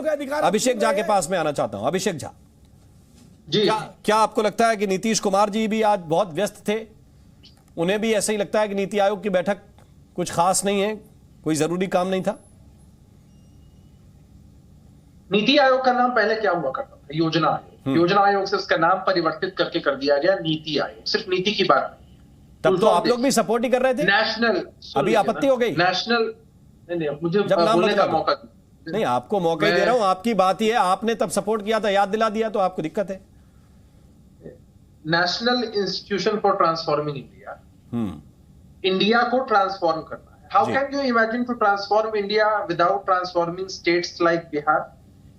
के अधिकार। अभिषेक झा के पास में आना चाहता हूं। अभिषेक झा जी, क्या आपको लगता है कि नीतीश कुमार जी भी आज बहुत व्यस्त थे? उन्हें भी ऐसा ही लगता है कि नीति आयोग की बैठक कुछ खास नहीं है, कोई जरूरी काम नहीं था? नीति आयोग का नाम पहले क्या हुआ करता था? योजना आयोग। योजना आयोग से उसका नाम परिवर्तित करके कर दिया गया नीति आयोग। सिर्फ नीति की बात नहीं। तब तो आप लोग भी सपोर्ट ही कर रहे थे। नेशनल, अभी आपत्ति हो गई? नेशनल नहीं, मुझे जब नाम बोलने का बदला मौका नहीं, आपको मौका ही दे रहा हूं। आपकी बात ही है, आपने तब सपोर्ट किया था, याद दिला दिया तो आपको दिक्कत है। National institution for transforming India, India को ट्रांसफॉर्म करना है। How can you imagine to transform India without transforming states like Bihar?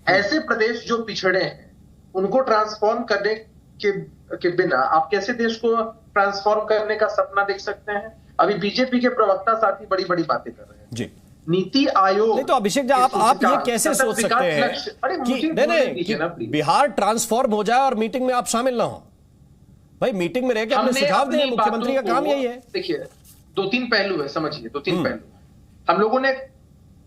ऐसे प्रदेश जो पिछड़े हैं उनको ट्रांसफॉर्म करने के बिना आप कैसे देश को ट्रांसफॉर्म करने का सपना देख सकते हैं? अभी बीजेपी के प्रवक्ता साथी बड़ी बड़ी बातें कर रहे हैं जी। नीति आयोग नहीं तो अभिषेक जी, आप ये कैसे सोच सकते हैं कि नहीं कि बिहार ट्रांसफॉर्म हो जाए और मीटिंग में आप शामिल ना हो? भाई मीटिंग में रह के अपने सुझाव दें, मुख्यमंत्री का काम यही है। देखिए, दो तीन पहलू है, समझिए, दो तीन पहलू। हम लोगों ने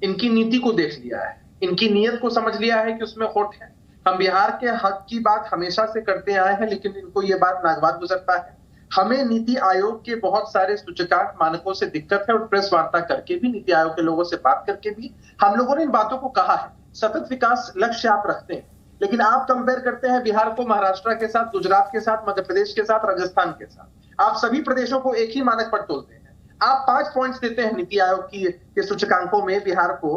इनकी नीति को देख लिया है, इनकी नीयत को समझ लिया है कि उसमें खोट है। हम बिहार के हक की बात हमेशा से करते आए हैं, लेकिन इनको ये बात नागवार गुजरता है। हमें नीति आयोग के बहुत सारे सूचकांक मानकों से दिक्कत है और प्रेस वार्ता करके भी, नीति आयोग के लोगों से बात करके भी हम लोगों ने इन बातों को कहा है। सतत विकास लक्ष्य आप रखते हैं, लेकिन आप कंपेयर करते हैं बिहार को महाराष्ट्र के साथ, गुजरात के साथ, मध्य प्रदेश के साथ, राजस्थान के साथ। आप सभी प्रदेशों को एक ही मानक पर तोलते हैं। आप 5 पॉइंट्स देते हैं नीति आयोग के सूचकांकों में बिहार को,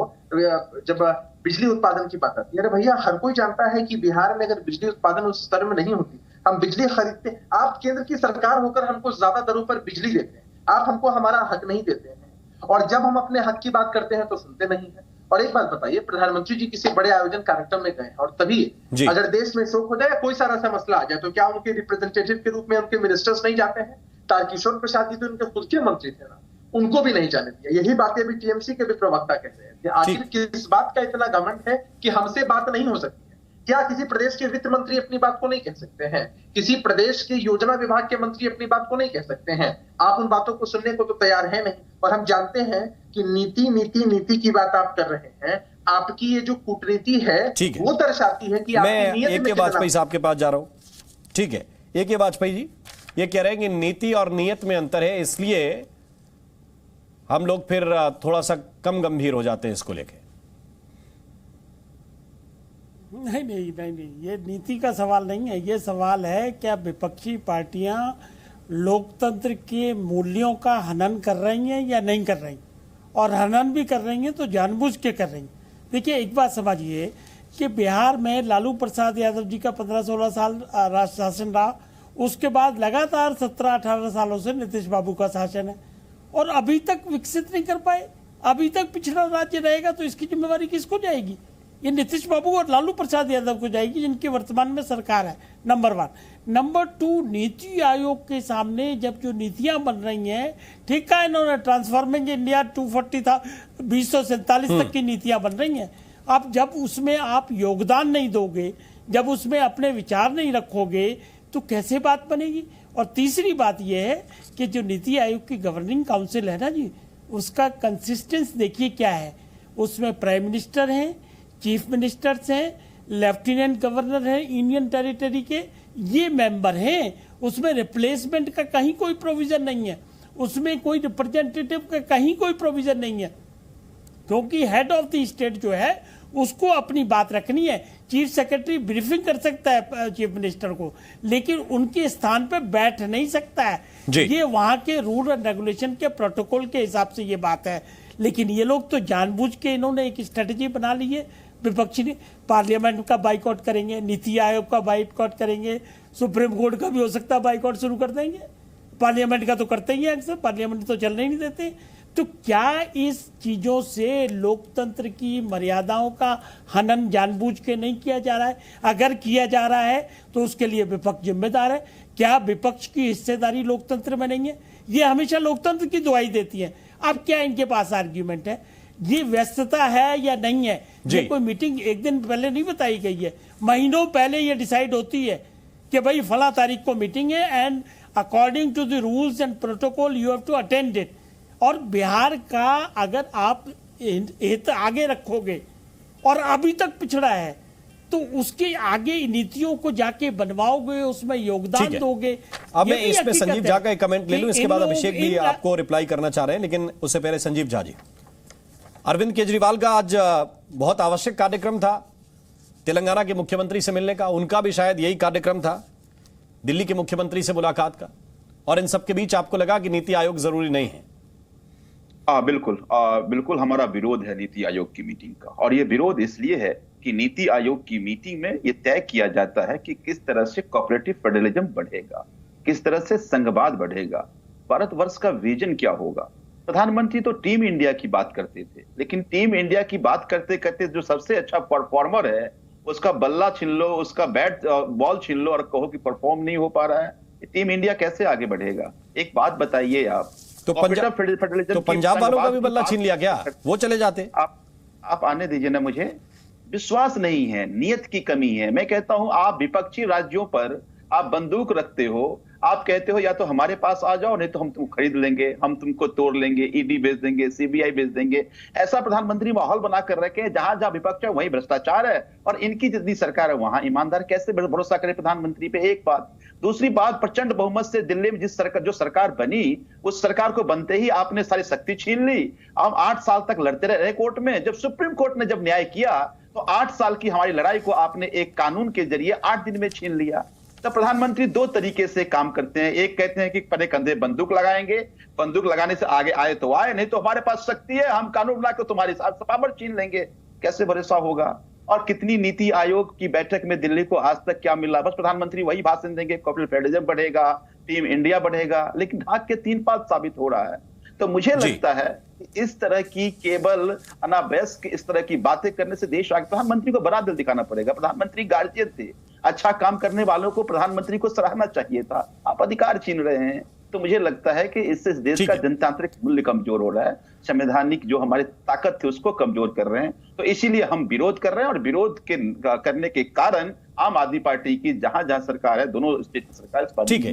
जब बिजली उत्पादन की बात आती है। अरे भैया, हर कोई जानता है कि बिहार में अगर बिजली उत्पादन उस स्तर में नहीं होती, हम बिजली खरीदते, आप केंद्र की सरकार होकर हमको ज्यादा दरों पर बिजली देते हैं, आप हमको हमारा हक नहीं देते हैं, और जब हम अपने हक की बात करते हैं तो सुनते नहीं है। और एक बात बताइए, प्रधानमंत्री जी किसी बड़े आयोजन कार्यक्रम में गए और तभी अगर देश में शोक हो जाए, कोई सारा सा मसला आ जाए, तो क्या उनके रिप्रेजेंटेटिव के रूप में उनके मिनिस्टर्स नहीं जाते हैं? तारकिशोर प्रसाद जी तो उनके खुद के मंत्री थे ना, उनको भी नहीं जाने दिया। यही बातें भी टीएमसी के भी प्रवक्ता कह रहे हैं। आखिर किस बात का इतना घमंड है कि हमसे बात नहीं हो सकती है? क्या किसी प्रदेश के वित्त मंत्री अपनी बात को नहीं कह सकते हैं? किसी प्रदेश के योजना विभाग के मंत्री अपनी बात को नहीं कह सकते हैं? आप उन बातों को सुनने को तो तैयार है नहीं। और हम जानते हैं कि नीति नीति नीति की बात आप कर रहे हैं। आपकी ये जो कूटनीति है वो दर्शाती है कि मैं एक के वाजपेयी साहब के पास जा रहा हूं। ठीक है, एक के वाजपेयी जी ये कह रहे हैं कि नीति और नियत में अंतर है, इसलिए हम लोग फिर थोड़ा सा कम गंभीर हो जाते हैं इसको लेके। नहीं, ये नीति का सवाल नहीं है। ये सवाल है क्या विपक्षी पार्टियां लोकतंत्र के मूल्यों का हनन कर रही हैं या नहीं कर रही, और हनन भी कर रही हैं तो जानबूझ के कर रही हैं। देखिए, एक बात समझिए कि बिहार में लालू प्रसाद यादव जी का 15-16 साल राष्ट्र शासन रहा, उसके बाद लगातार 17-18 सालों से नीतीश बाबू का शासन है, और अभी तक विकसित नहीं कर पाए। अभी तक पिछड़ा राज्य रहेगा तो इसकी जिम्मेवारी किसको जाएगी? ये नीतीश बाबू और लालू प्रसाद यादव को जाएगी, जिनकी वर्तमान में सरकार है। नंबर 1। नंबर 2, नीति आयोग के सामने जब जो नीतियां बन रही हैं, ठीक है, इन्होंने ट्रांसफॉर्मिंग इंडिया 240 था, 2047 तक की नीतियां बन रही हैं। अब जब उसमें आप योगदान नहीं दोगे, जब उसमें अपने विचार नहीं रखोगे, तो कैसे बात बनेगी? और तीसरी बात यह है कि जो नीति आयोग की गवर्निंग काउंसिल है ना जी, उसका कंसिस्टेंस देखिए क्या है। उसमें प्राइम मिनिस्टर हैं, चीफ मिनिस्टर्स हैं, लेफ्टिनेंट गवर्नर हैं यूनियन टेरिटरी के, ये मेंबर हैं। उसमें रिप्लेसमेंट का कहीं कोई प्रोविजन नहीं है, उसमें कोई रिप्रेजेंटेटिव का कहीं कोई प्रोविजन नहीं है, क्योंकि हेड ऑफ द स्टेट जो है उसको अपनी बात रखनी है। चीफ सेक्रेटरी ब्रीफिंग कर सकता है चीफ मिनिस्टर को, लेकिन उनके स्थान पर बैठ नहीं सकता है। ये वहां के रूल एंड रेगुलेशन के प्रोटोकॉल के हिसाब से ये बात है। लेकिन ये लोग तो जानबूझ के इन्होंने एक स्ट्रेटेजी बना ली है। विपक्षी ने पार्लियामेंट का बाइकआउट करेंगे, नीति आयोग का बाइकआउट करेंगे, सुप्रीम कोर्ट का भी हो सकता है बाइकआउट शुरू कर देंगे। पार्लियामेंट का तो करते ही है अक्सर, पार्लियामेंट तो चलने ही नहीं देते। तो क्या इस चीजों से लोकतंत्र की मर्यादाओं का हनन जानबूझ के नहीं किया जा रहा है? अगर किया जा रहा है तो उसके लिए विपक्ष जिम्मेदार है। क्या विपक्ष की हिस्सेदारी लोकतंत्र में नहीं है? ये हमेशा लोकतंत्र की दुहाई देती है। अब क्या इनके पास आर्ग्यूमेंट है? ये व्यस्तता है या नहीं है? ये कोई मीटिंग एक दिन पहले नहीं बताई गई है, महीनों पहले ये डिसाइड होती है कि भाई फला तारीख को मीटिंग है and according to the rules and protocol you have to attend it. और बिहार का अगर आप हित आगे रखोगे और अभी तक पिछड़ा है, तो उसके आगे नीतियों को जाके बनवाओगे, उसमें योगदान दोगे। अब मैं इसमें संजीव झा का एक कमेंट ले लूं, इसके बाद अभिषेक भी आपको रिप्लाई करना चाह रहे हैं, लेकिन उससे पहले संजीव झा जी, अरविंद केजरीवाल का आज बहुत आवश्यक कार्यक्रम था तेलंगाना के मुख्यमंत्री से मिलने का, उनका भी शायद यही कार्यक्रम था दिल्ली के मुख्यमंत्री से मुलाकात का, और इन सबके बीच आपको लगा कि नीति आयोग जरूरी नहीं है? बिल्कुल हमारा विरोध है नीति आयोग की मीटिंग का, और ये विरोध इसलिए है कि नीति आयोग की मीटिंग में ये तय किया जाता है कि किस तरह से कोऑपरेटिव फेडरलिज्म बढ़ेगा, किस तरह से संघवाद बढ़ेगा, भारतवर्ष का विजन क्या होगा। प्रधानमंत्री तो टीम इंडिया की बात करते थे, लेकिन टीम इंडिया की बात करते करते जो सबसे अच्छा परफॉर्मर है उसका बल्ला छीन लो, उसका बैट बॉल छीन लो और कहो कि परफॉर्म नहीं हो पा रहा है, टीम इंडिया कैसे आगे बढ़ेगा? एक बात बताइए आप, तो पंजाब वालों का भी बल्ला छीन लिया क्या? वो चले जाते। आप आने दीजिए ना, मुझे विश्वास नहीं है, नियत की कमी है। मैं कहता हूं आप विपक्षी राज्यों पर आप बंदूक रखते हो, आप कहते हो या तो हमारे पास आ जाओ, नहीं तो हम तुमको खरीद लेंगे, हम तुमको तोड़ लेंगे, ईडी भेज देंगे, सीबीआई भेज देंगे। ऐसा प्रधानमंत्री माहौल बनाकर रखे, जहां जहां विपक्ष है वहीं भ्रष्टाचार है, और इनकी जितनी सरकार है वहां ईमानदार। कैसे भरोसा करे प्रधानमंत्री पे? एक बात। दूसरी बात, प्रचंड बहुमत से दिल्ली में जो सरकार बनी, उस सरकार को बनते ही आपने सारी शक्ति छीन ली। हम 8 साल तक लड़ते रहे कोर्ट में। जब सुप्रीम कोर्ट ने जब न्याय किया तो 8 साल की हमारी लड़ाई को आपने एक कानून के जरिए 8 दिन में छीन लिया। तो प्रधानमंत्री 2 तरीके से काम करते हैं। एक कहते हैं कि परे कंधे बंदूक लगाएंगे, बंदूक लगाने से आगे आए तो आए, नहीं तो हमारे पास शक्ति है, हम कानून बना के तुम्हारे साथ पावर छीन लेंगे। कैसे भरोसा होगा? और कितनी नीति आयोग की बैठक में दिल्ली को आज तक क्या मिला? बस प्रधानमंत्री वही भाषण देंगे, कोऑपरेटिव फेडरलिज्म बढ़ेगा, टीम इंडिया बढ़ेगा, लेकिन ढाक के 3 बात साबित हो रहा है। तो मुझे लगता है कि इस तरह की केवल अनावश्यक इस तरह की बातें करने से देश आगे, प्रधानमंत्री को बड़ा दिल दिखाना पड़ेगा। प्रधानमंत्री गार्जियन थे, अच्छा काम करने वालों को प्रधानमंत्री को सराहना चाहिए था। आप अधिकार छीन रहे हैं। तो मुझे लगता है कि इससे देश का जनतांत्रिक मूल्य कमजोर हो रहा है, संवैधानिक जो हमारी ताकत थी उसको कमजोर कर रहे हैं। तो इसीलिए हम विरोध कर रहे हैं, और विरोध के करने के कारण आम आदमी पार्टी की जहां जहां सरकार है, दोनों स्टेट सरकार, ठीक है।